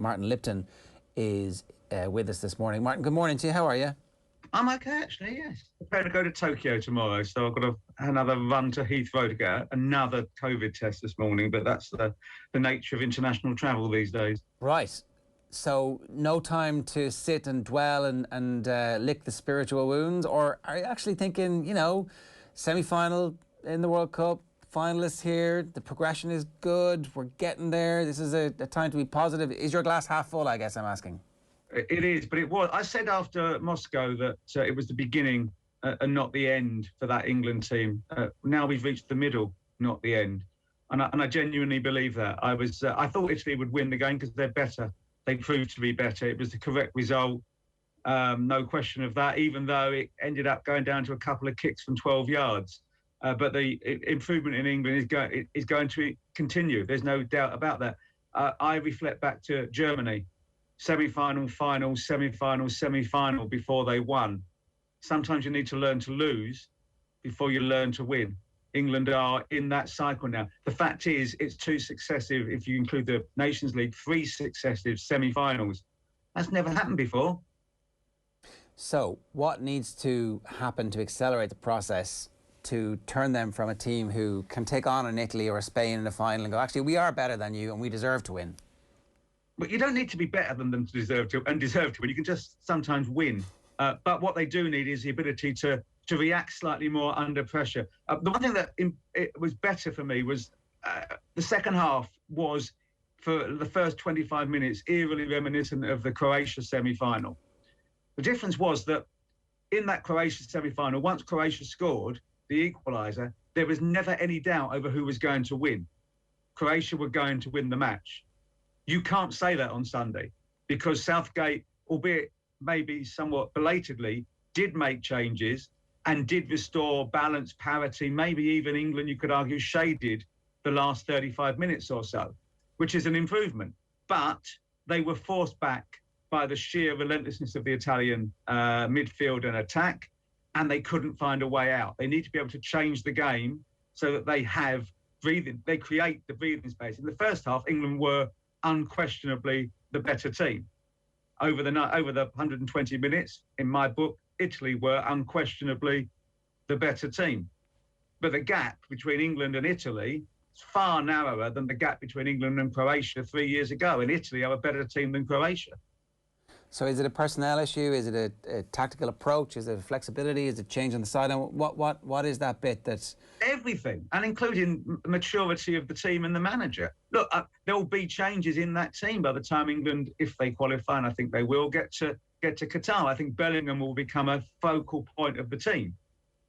Martin Lipton is with us this morning. Martin, good morning to you. How are you? I'm okay, actually, yes. I'm going to go to Tokyo tomorrow, so I've got another run to Heathrow to get another COVID test this morning, but that's the nature of international travel these days. Right. So no time to sit and dwell and lick the spiritual wounds, or are you actually thinking, semi-final in the World Cup, finalists here, the progression is good, we're getting there, this is a time to be positive? Is your glass half full, I guess I'm asking? It is, but it was. I said after Moscow that it was the beginning and not the end for that England team. Now we've reached the middle, not the end, and I genuinely believe that. I thought Italy would win the game because they're better. They proved to be better. It was the correct result, no question of that. Even though it ended up going down to a couple of kicks from 12 yards, but the improvement in England is going to continue. There's no doubt about that. I reflect back to Germany. Semi-final, final, semi-final, semi-final before they won. Sometimes you need to learn to lose before you learn to win. England are in that cycle now. The fact is, it's two successive, if you include the Nations League, 3 successive semi-finals. That's never happened before. So what needs to happen to accelerate the process to turn them from a team who can take on an Italy or a Spain in the final and go, actually, we are better than you and we deserve to win? But you don't need to be better than them to deserve to win. You can just sometimes win. But what they do need is the ability to react slightly more under pressure. The one thing that it was better for me was the second half was, for the first 25 minutes, eerily reminiscent of the Croatia semi-final. The difference was that in that Croatia semi-final, once Croatia scored the equaliser, there was never any doubt over who was going to win. Croatia were going to win the match. You can't say that on Sunday because Southgate, albeit maybe somewhat belatedly, did make changes and did restore balance, parity. Maybe even England, you could argue, shaded the last 35 minutes or so, which is an improvement. But they were forced back by the sheer relentlessness of the Italian midfield and attack, and they couldn't find a way out. They need to be able to change the game so that they have breathing. They create the breathing space. In the first half, England were unquestionably the better team. Over the 120 minutes, in my book, Italy were unquestionably the better team. But the gap between England and Italy is far narrower than the gap between England and Croatia 3 years ago. And Italy are a better team than Croatia. So is it a personnel issue? Is it a tactical approach? Is it flexibility? Is it change on the sideline? What is that bit that's... Everything, and including maturity of the team and the manager. Look, there will be changes in that team by the time England, if they qualify, and I think they will, get to Qatar. I think Bellingham will become a focal point of the team,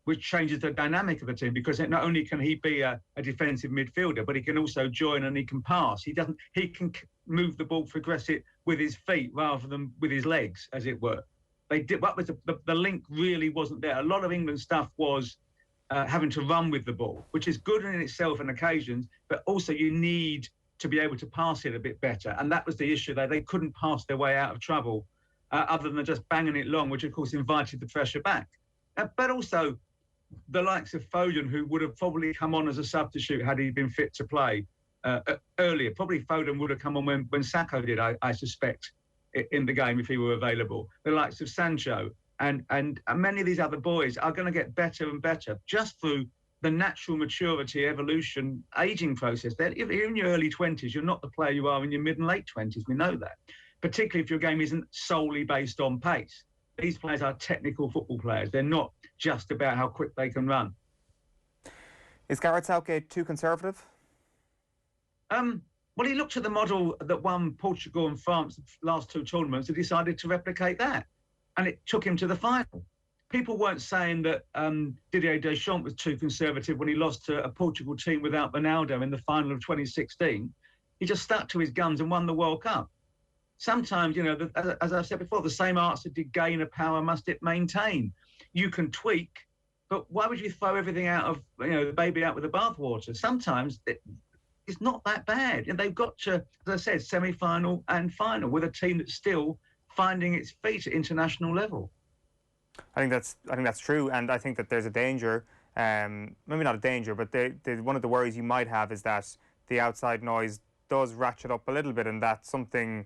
which changes the dynamic of the team, because not only can he be a defensive midfielder, but he can also join and he can pass. He can move the ball, progress it with his feet rather than with his legs, as it were. They did. What was the link really wasn't there. A lot of England stuff was having to run with the ball, which is good in itself on occasions, but also you need to be able to pass it a bit better. And that was the issue there. They couldn't pass their way out of trouble other than just banging it long, which of course invited the pressure back. But also the likes of Foden, who would have probably come on as a substitute had he been fit to play earlier. Probably Foden would have come on when Sacco did, I suspect, in the game if he were available. The likes of Sancho and many of these other boys are going to get better and better just through the natural maturity, evolution, aging process. If you're in your early 20s, you're not the player you are in your mid and late 20s. We know that, particularly if your game isn't solely based on pace. These players are technical football players. They're not just about how quick they can run. Is Gareth Southgate too conservative? Well, he looked at the model that won Portugal and France the last 2 tournaments and decided to replicate that. And it took him to the final. People weren't saying that Didier Deschamps was too conservative when he lost to a Portugal team without Ronaldo in the final of 2016. He just stuck to his guns and won the World Cup. Sometimes, as I've said before, the same answer did gain a power must it maintain. You can tweak, but why would you throw everything out of, the baby out with the bathwater? Sometimes it's not that bad. And they've got to, as I said, semi-final and final with a team that's still finding its feet at international level. I think that's true, and I think that there's a danger. Maybe not a danger, but one of the worries you might have is that the outside noise does ratchet up a little bit, and that something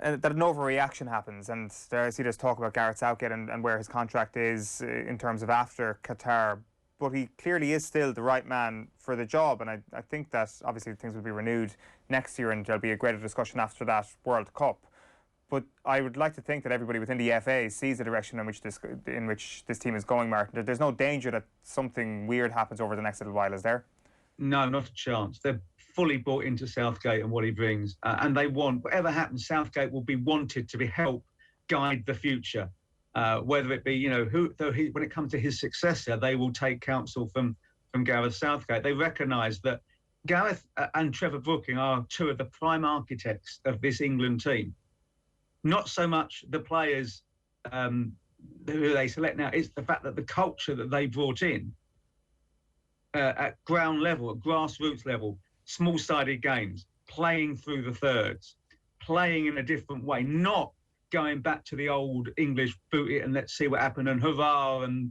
that an overreaction happens. And I see there's talk about Gareth Southgate and where his contract is in terms of after Qatar. But he clearly is still the right man for the job. And I think that obviously things will be renewed next year and there'll be a greater discussion after that World Cup. But I would like to think that everybody within the FA sees the direction in which this team is going, Martin. There's no danger that something weird happens over the next little while, is there? No, not a chance. They're fully bought into Southgate and what he brings. And they want, whatever happens, Southgate will be wanted to be help guide the future. Whether it be, when it comes to his successor, they will take counsel from Gareth Southgate. They recognise that Gareth and Trevor Brooking are two of the prime architects of this England team. Not so much the players who they select now, it's the fact that the culture that they brought in at ground level, at grassroots level, small-sided games, playing through the thirds, playing in a different way, not going back to the old English boot it and let's see what happened and hurrah and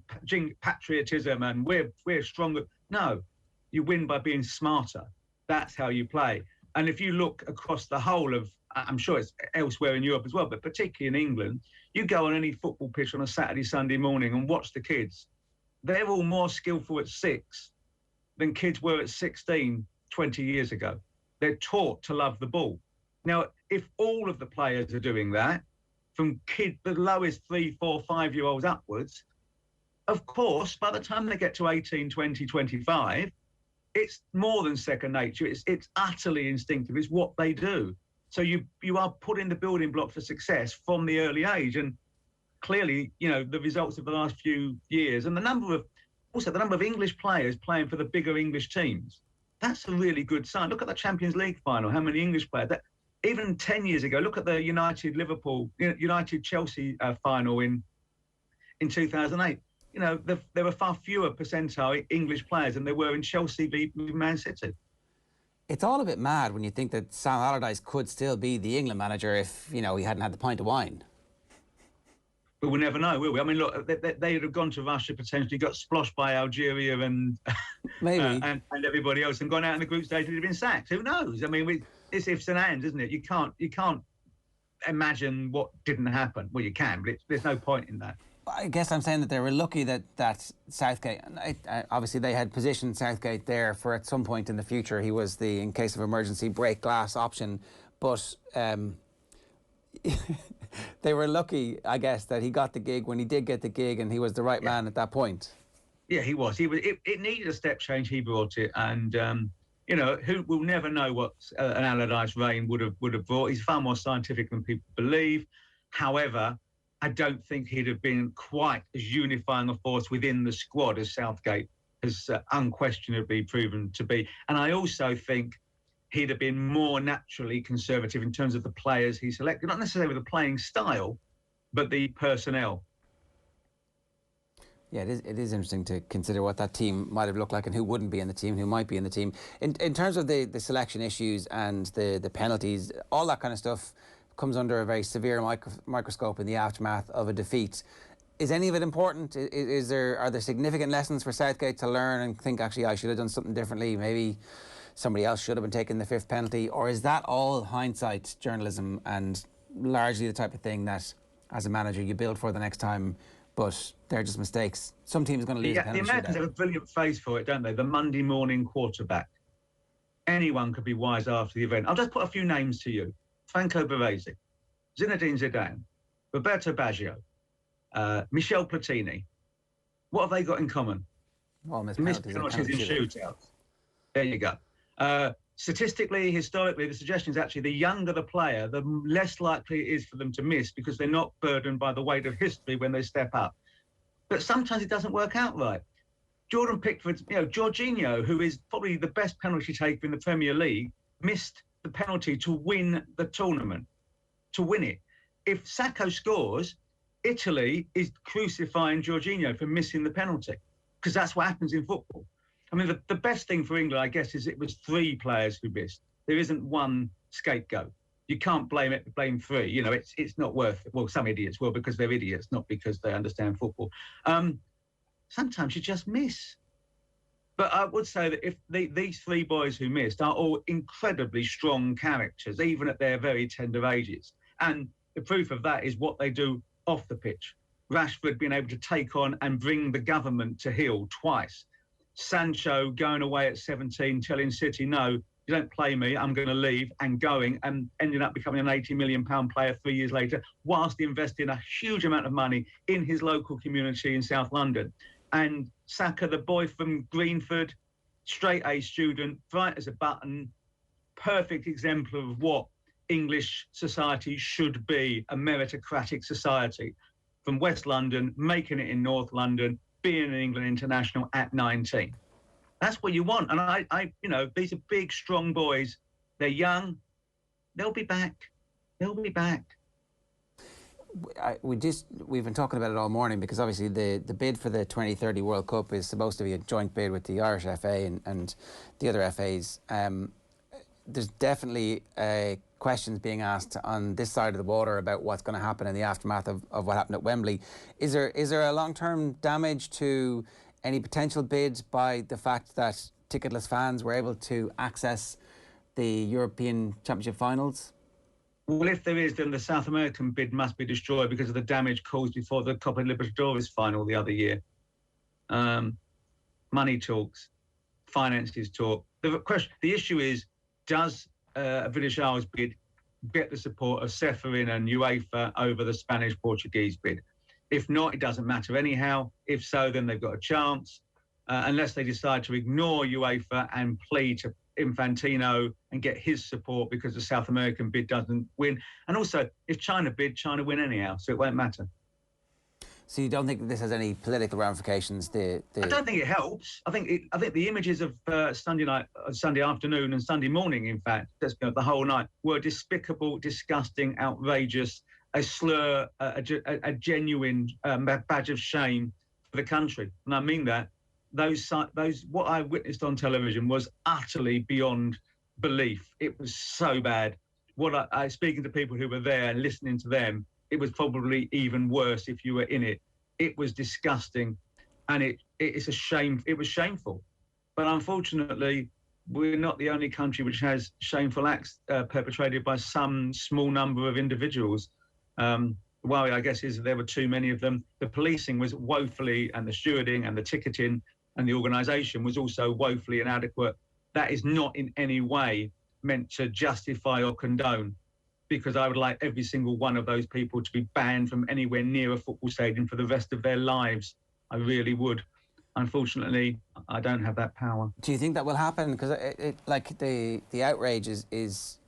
patriotism and we're stronger. No, you win by being smarter. That's how you play. And if you look across the whole of, I'm sure it's elsewhere in Europe as well, but particularly in England, you go on any football pitch on a Saturday, Sunday morning and watch the kids. They're all more skillful at 6 than kids were at 16, 20 years ago. They're taught to love the ball. Now, if all of the players are doing that, from the lowest 3, 4, 5-year-olds upwards, of course, by the time they get to 18, 20, 25, it's more than second nature. It's utterly instinctive. It's what they do. So you are putting the building block for success from the early age. And clearly, the results of the last few years and the number of English players playing for the bigger English teams, that's a really good sign. Look at the Champions League final, how many English players. Even 10 years ago, look at the United-Chelsea final in 2008. There were far fewer percentile English players than there were in Chelsea v Man City. It's all a bit mad when you think that Sam Allardyce could still be the England manager if, he hadn't had the pint of wine. But we'll never know, will we? I mean, look, they'd have gone to Russia, potentially got splashed by Algeria and maybe and everybody else and gone out in the group stage and have been sacked. Who knows? I mean, it's ifs and ands, isn't it? You can't imagine what didn't happen. Well, you can, but there's no point in that. I guess I'm saying that they were lucky that Southgate, obviously they had positioned Southgate there for at some point in the future. He was the, in case of emergency, break glass option. But they were lucky, I guess, that he got the gig when he did get the gig and he was the right man at that point. Yeah, he was. It needed a step change. He brought it. And, who will never know what an Allardyce reign would have brought. He's far more scientific than people believe. However, I don't think he'd have been quite as unifying a force within the squad as Southgate has unquestionably proven to be. And I also think he'd have been more naturally conservative in terms of the players he selected, not necessarily the playing style, but the personnel. Yeah, it is interesting to consider what that team might have looked like and who wouldn't be in the team, who might be in the team. In terms of the selection issues and the penalties, all that kind of stuff comes under a very severe microscope in the aftermath of a defeat. Is any of it important? Are there significant lessons for Southgate to learn and think, actually, I should have done something differently? Maybe somebody else should have been taking the 5th penalty? Or is that all hindsight journalism and largely the type of thing that, as a manager, you build for the next time, but they're just mistakes? Some teams are going to lose a penalty. The Americans have a brilliant phrase for it, don't they? The Monday morning quarterback. Anyone could be wise after the event. I'll just put a few names to you. Franco Baresi, Zinedine Zidane, Roberto Baggio, Michel Platini. What have they got in common? Well, missed penalties in shootouts. There you go. Statistically, historically, the suggestion is actually the younger the player, the less likely it is for them to miss because they're not burdened by the weight of history when they step up. But sometimes it doesn't work out right. Jordan Pickford, Jorginho, who is probably the best penalty taker in the Premier League, missed the penalty to win the tournament, to win it. If Sacco scores, Italy is crucifying Jorginho for missing the penalty because that's what happens in football. I mean, the best thing for England, I guess, is it was 3 players who missed. There isn't one scapegoat. You can't blame 3. It's not worth it. Well, some idiots will because they're idiots, not because they understand football. Sometimes you just miss. But I would say that if these 3 boys who missed are all incredibly strong characters, even at their very tender ages. And the proof of that is what they do off the pitch. Rashford being able to take on and bring the government to heel twice. Sancho going away at 17, telling City, no, you don't play me, I'm going to leave, and going and ending up becoming an £80 million player 3 years later, whilst investing a huge amount of money in his local community in South London. And Saka, the boy from Greenford, straight A student, bright as a button, perfect exemplar of what English society should be, a meritocratic society. From West London, making it in North London, being an England international at 19. That's what you want. And I, you know, these are big, strong boys. They're young. They'll be back. They'll be back. We've been talking about it all morning, because obviously the bid for the 2030 World Cup is supposed to be a joint bid with the Irish FA and the other FAs. There's definitely questions being asked on this side of the water about what's going to happen in the aftermath of what happened at Wembley. Is there a long-term damage to any potential bids by the fact that ticketless fans were able to access the European Championship finals? Well, if there is, then the South American bid must be destroyed because of the damage caused before the Copa Libertadores final the other year. Money talks, finances talk. The issue is, does a British Isles bid get the support of Ceferin and UEFA over the Spanish-Portuguese bid? If not, it doesn't matter anyhow. If so, then they've got a chance, unless they decide to ignore UEFA and plead to Infantino and get his support because the South American bid doesn't win. And also, if China bid, China win anyhow, so it won't matter. So you don't think that this has any political ramifications? I don't think it helps. I think the images of Sunday night, Sunday afternoon, and Sunday morning, in fact, the whole night, were despicable, disgusting, outrageous, a slur, a genuine badge of shame for the country. And I mean that. Those what I witnessed on television was utterly beyond belief. It was so bad. What I speaking to people who were there and listening to them, it was probably even worse if you were in it. It was disgusting, and it's a shame. It was shameful, but unfortunately, we're not the only country which has shameful acts perpetrated by some small number of individuals. The worry, I guess, is that there were too many of them. The policing was woefully, and the stewarding and the ticketing and the organisation was also woefully inadequate. That is not in any way meant to justify or condone, because I would like every single one of those people to be banned from anywhere near a football stadium for the rest of their lives. I really would. Unfortunately, I don't have that power. Do you think that will happen? Because like the outrage is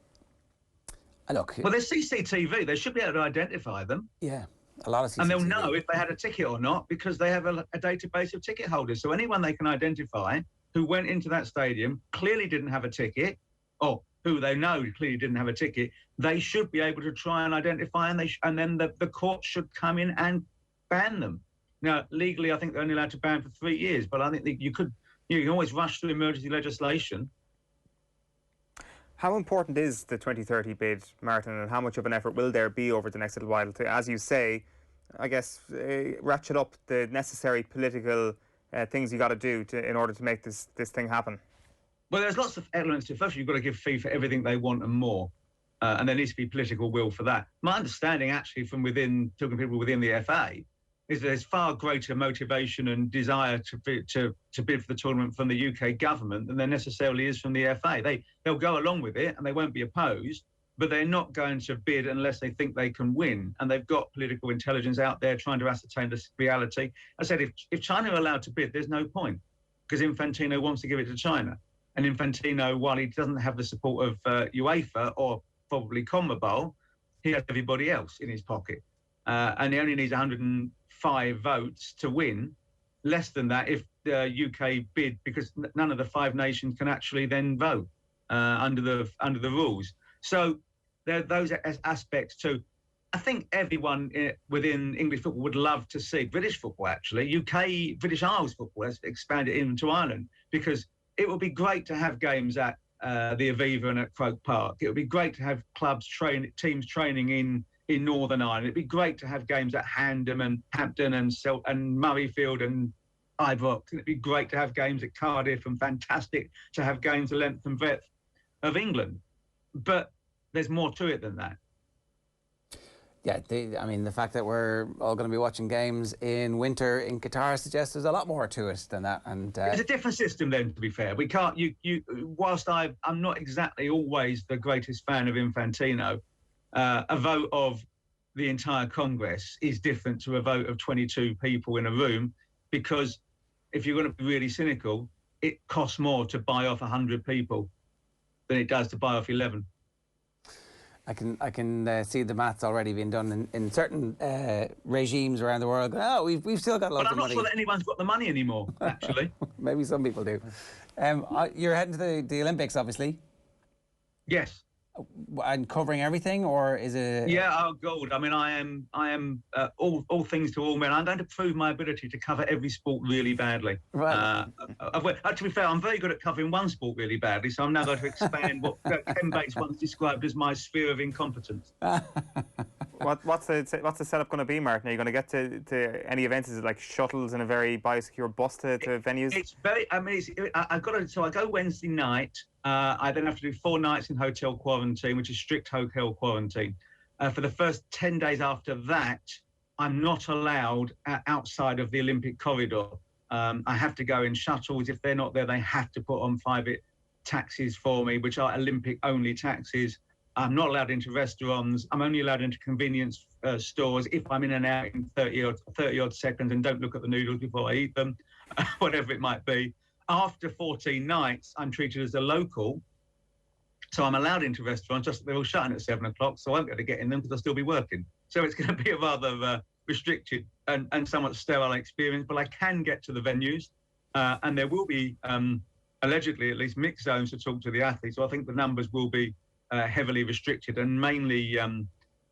look. Well, there's CCTV. They should be able to identify them. Yeah, a lot of CCTV. And they'll know if they had a ticket or not, because they have a database of ticket holders. So anyone they can identify who went into that stadium, clearly didn't have a ticket, or who they know clearly didn't have a ticket, they should be able to try and identify, and then the court should come in and ban them. Now, legally, I think they're only allowed to ban for 3 years, but I think that you can always rush through emergency legislation. How important is the 2030 bid, Martin, and how much of an effort will there be over the next little while to, as you say, I guess, ratchet up the necessary political things you got to do in order to make this thing happen? Well, there's lots of elements to it. First, you've got to give FIFA everything they want and more, and there needs to be political will for that. My understanding, actually, from talking to people within the FA, is that there's far greater motivation and desire to bid for the tournament from the UK government than there necessarily is from the FA. They'll go along with it and they won't be opposed, but they're not going to bid unless they think they can win. And they've got political intelligence out there trying to ascertain this reality. I said, if China are allowed to bid, there's no point, because Infantino wants to give it to China. And Infantino, while he doesn't have the support of UEFA or probably CONMEBOL, he has everybody else in his pocket. And he only needs 105 votes to win. Less than that if the UK bid, because none of the 5 nations can actually then vote under the rules. So there are those aspects too. I think everyone within English football would love to see British football, actually, British Isles football, has expanded into Ireland, because it would be great to have games at the Aviva and at Croke Park. It would be great to have teams training in Northern Ireland. It'd be great to have games at Handham and Hampton and Murrayfield and Ibrox. And it'd be great to have games at Cardiff, and fantastic to have games the length and breadth of England. But there's more to it than that. Yeah, I mean, the fact that we're all going to be watching games in winter in Qatar suggests there's a lot more to it than that. And it's a different system then, to be fair. We can't, whilst I'm not exactly always the greatest fan of Infantino, a vote of the entire Congress is different to a vote of 22 people in a room, because if you're going to be really cynical, it costs more to buy off 100 people than it does to buy off 11. I can see the maths already being done in certain regimes around the world. Oh, we've still got loads of money. But I'm not sure that anyone's got the money anymore, actually. Maybe some people do. You're heading to the Olympics, obviously. Yes. And covering everything, or is it? Yeah, oh God. I mean, I am all things to all men. I'm going to prove my ability to cover every sport really badly. Right. To be fair, I'm very good at covering one sport really badly, so I'm now going to expand what Ken Bates once described as my sphere of incompetence. What's the setup going to be, Martin? Are you going to get to any events? Is it like shuttles in a very biosecure bus to venues? It's very. I mean, I've got to. So I go Wednesday night. I then have to do 4 nights in hotel quarantine, which is strict hotel quarantine. For the first 10 days after that, I'm not allowed outside of the Olympic corridor. I have to go in shuttles. If they're not there, they have to put on private taxis for me, which are Olympic-only taxis. I'm not allowed into restaurants. I'm only allowed into convenience stores if I'm in and out in 30 odd seconds and don't look at the noodles before I eat them, whatever it might be. After 14 nights, I'm treated as a local. So I'm allowed into restaurants, just that they're all shutting at 7 o'clock, so I won't be able to get in them because I'll still be working. So it's going to be a rather restricted and somewhat sterile experience, but I can get to the venues. And there will be, allegedly, at least mixed zones to talk to the athletes. So I think the numbers will be heavily restricted, and mainly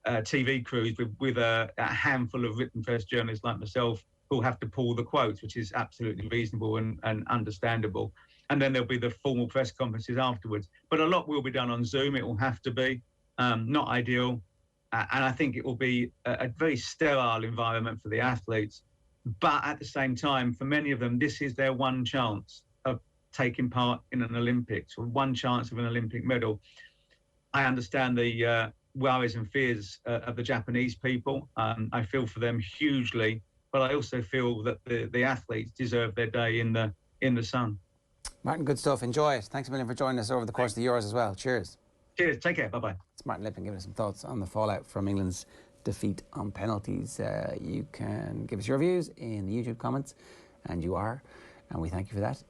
TV crews with a handful of written press journalists like myself who'll have to pull the quotes, which is absolutely reasonable and understandable. And then there'll be the formal press conferences afterwards. But a lot will be done on Zoom. It will have to be. Not ideal. And I think it will be a very sterile environment for the athletes. But at the same time, for many of them, this is their one chance of taking part in an Olympics, or one chance of an Olympic medal. I understand the worries and fears of the Japanese people. I feel for them hugely, but I also feel that the athletes deserve their day in the sun. Martin, good stuff. Enjoy it. Thanks a million for joining us over the course of the Euros as well. Cheers. Cheers. Take care. Bye-bye. It's Martin Lipton giving us some thoughts on the fallout from England's defeat on penalties. You can give us your views in the YouTube comments, and you are, and we thank you for that.